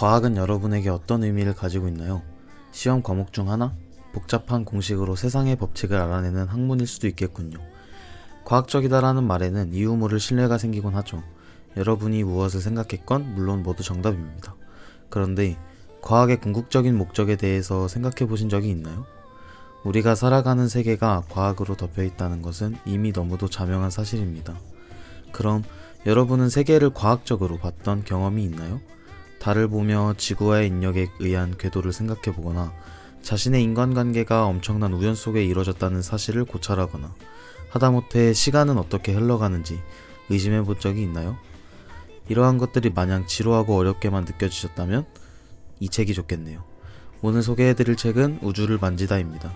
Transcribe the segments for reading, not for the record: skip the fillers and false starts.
과학은 여러분에게 어떤 의미를 가지고 있나요? 시험 과목 중 하나? 복잡한 공식으로 세상의 법칙을 알아내는 학문일 수도 있겠군요. 과학적이다라는 말에는 이유 모를 신뢰가 생기곤 하죠. 여러분이 무엇을 생각했건 물론 모두 정답입니다. 그런데 과학의 궁극적인 목적에 대해서 생각해 보신 적이 있나요? 우리가 살아가는 세계가 과학으로 덮여 있다는 것은 이미 너무도 자명한 사실입니다. 그럼 여러분은 세계를 과학적으로 봤던 경험이 있나요? 달을 보며 지구와의 인력에 의한 궤도를 생각해 보거나 자신의 인간관계가 엄청난 우연 속에 이루어졌다는 사실을 고찰하거나 하다못해 시간은 어떻게 흘러가는지 의심해 본 적이 있나요? 이러한 것들이 마냥 지루하고 어렵게만 느껴지셨다면 이 책이 좋겠네요. 오늘 소개해드릴 책은 우주를 만지다입니다.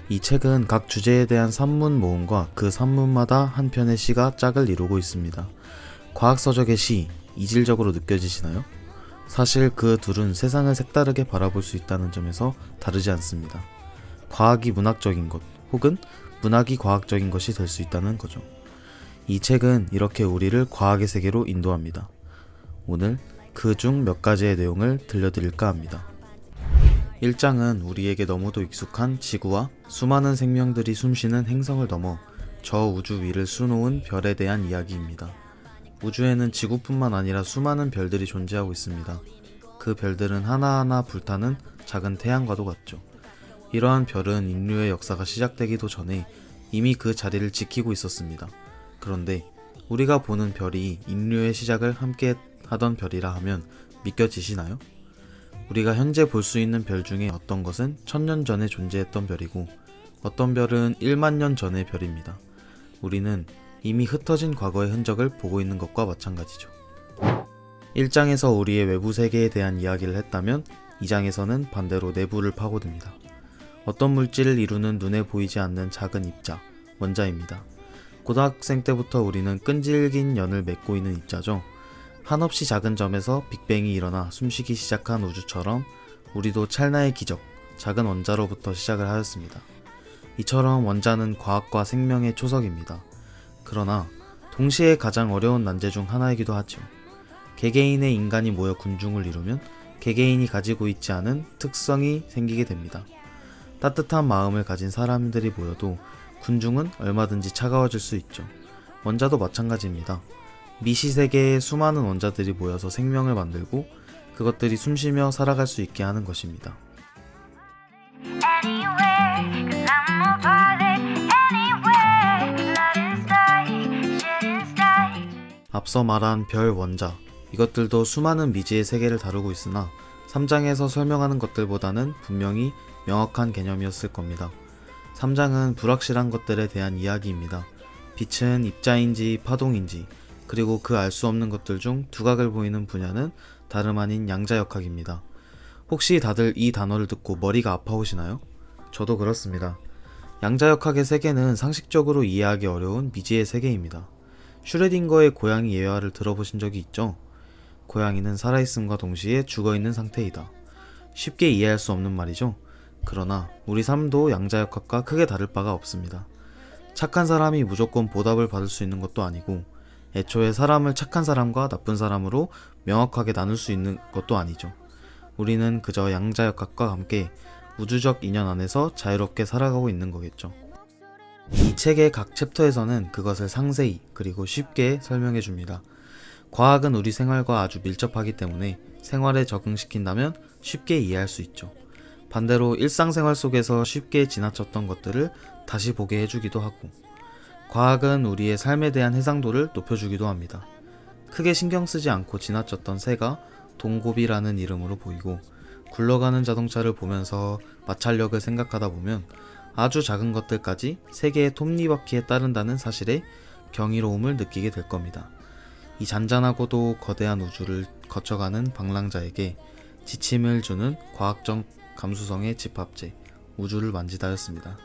이 책은 각 주제에 대한 산문 모음과 그 산문마다 한 편의 시가 짝을 이루고 있습니다. 과학서적의 시, 이질적으로 느껴지시나요? 사실 그 둘은 세상을 색다르게 바라볼 수 있다는 점에서 다르지 않습니다. 과학이 문학적인 것, 혹은 문학이 과학적인 것이 될 수 있다는 거죠. 이 책은 이렇게 우리를 과학의 세계로 인도합니다. 오늘 그 중 몇 가지의 내용을 들려드릴까 합니다. 1장은 우리에게 너무도 익숙한 지구와 수많은 생명들이 숨쉬는 행성을 넘어 저 우주 위를 수놓은 별에 대한 이야기입니다. 우주에는 지구뿐만 아니라 수많은 별들이 존재하고 있습니다. 그 별들은 하나하나 불타는 작은 태양과도 같죠. 이러한 별은 인류의 역사가 시작되기도 전에 이미 그 자리를 지키고 있었습니다. 그런데 우리가 보는 별이 인류의 시작을 함께 하던 별이라 하면 믿겨지시나요? 우리가 현재 볼 수 있는 별 중에 어떤 것은 1000년 전에 존재했던 별이고 어떤 별은 1만 년 전의 별입니다. 우리는 이미 흩어진 과거의 흔적을 보고 있는 것과 마찬가지죠. 1장에서 우리의 외부 세계에 대한 이야기를 했다면 2장에서는 반대로 내부를 파고듭니다. 어떤 물질을 이루는 눈에 보이지 않는 작은 입자, 원자입니다. 고등학생 때부터 우리는 끈질긴 연을 맺고 있는 입자죠. 한없이 작은 점에서 빅뱅이 일어나 숨쉬기 시작한 우주처럼 우리도 찰나의 기적, 작은 원자로부터 시작을 하였습니다. 이처럼 원자는 과학과 생명의 초석입니다. 그러나 동시에 가장 어려운 난제 중 하나이기도 하죠. 개개인의 인간이 모여 군중을 이루면 개개인이 가지고 있지 않은 특성이 생기게 됩니다. 따뜻한 마음을 가진 사람들이 모여도 군중은 얼마든지 차가워질 수 있죠. 원자도 마찬가지입니다. 미시세계의 수많은 원자들이 모여서 생명을 만들고 그것들이 숨쉬며 살아갈 수 있게 하는 것입니다. 앞서 말한 별, 원자, 이것들도 수많은 미지의 세계를 다루고 있으나 3장에서 설명하는 것들보다는 분명히 명확한 개념이었을 겁니다. 3장은 불확실한 것들에 대한 이야기입니다. 빛은 입자인지 파동인지 그리고 그 알 수 없는 것들 중 두각을 보이는 분야는 다름 아닌 양자역학입니다. 혹시 다들 이 단어를 듣고 머리가 아파오시나요? 저도 그렇습니다. 양자역학의 세계는 상식적으로 이해하기 어려운 미지의 세계입니다. 슈레딩거의 고양이 예화를 들어보신 적이 있죠? 고양이는 살아있음과 동시에 죽어있는 상태이다. 쉽게 이해할 수 없는 말이죠. 그러나 우리 삶도 양자역학과 크게 다를 바가 없습니다. 착한 사람이 무조건 보답을 받을 수 있는 것도 아니고 애초에 사람을 착한 사람과 나쁜 사람으로 명확하게 나눌 수 있는 것도 아니죠. 우리는 그저 양자역학과 함께 우주적 인연 안에서 자유롭게 살아가고 있는 거겠죠. 이 책의 각 챕터에서는 그것을 상세히 그리고 쉽게 설명해 줍니다. 과학은 우리 생활과 아주 밀접하기 때문에 생활에 적응시킨다면 쉽게 이해할 수 있죠. 반대로 일상생활 속에서 쉽게 지나쳤던 것들을 다시 보게 해주기도 하고 과학은 우리의 삶에 대한 해상도를 높여주기도 합니다. 크게 신경 쓰지 않고 지나쳤던 새가 동고비라는 이름으로 보이고 굴러가는 자동차를 보면서 마찰력을 생각하다 보면 아주 작은 것들까지 세계의 톱니바퀴에 따른다는 사실에 경이로움을 느끼게 될 겁니다. 이 잔잔하고도 거대한 우주를 거쳐가는 방랑자에게 지침을 주는 과학적 감수성의 집합체, 우주를 만지다였습니다.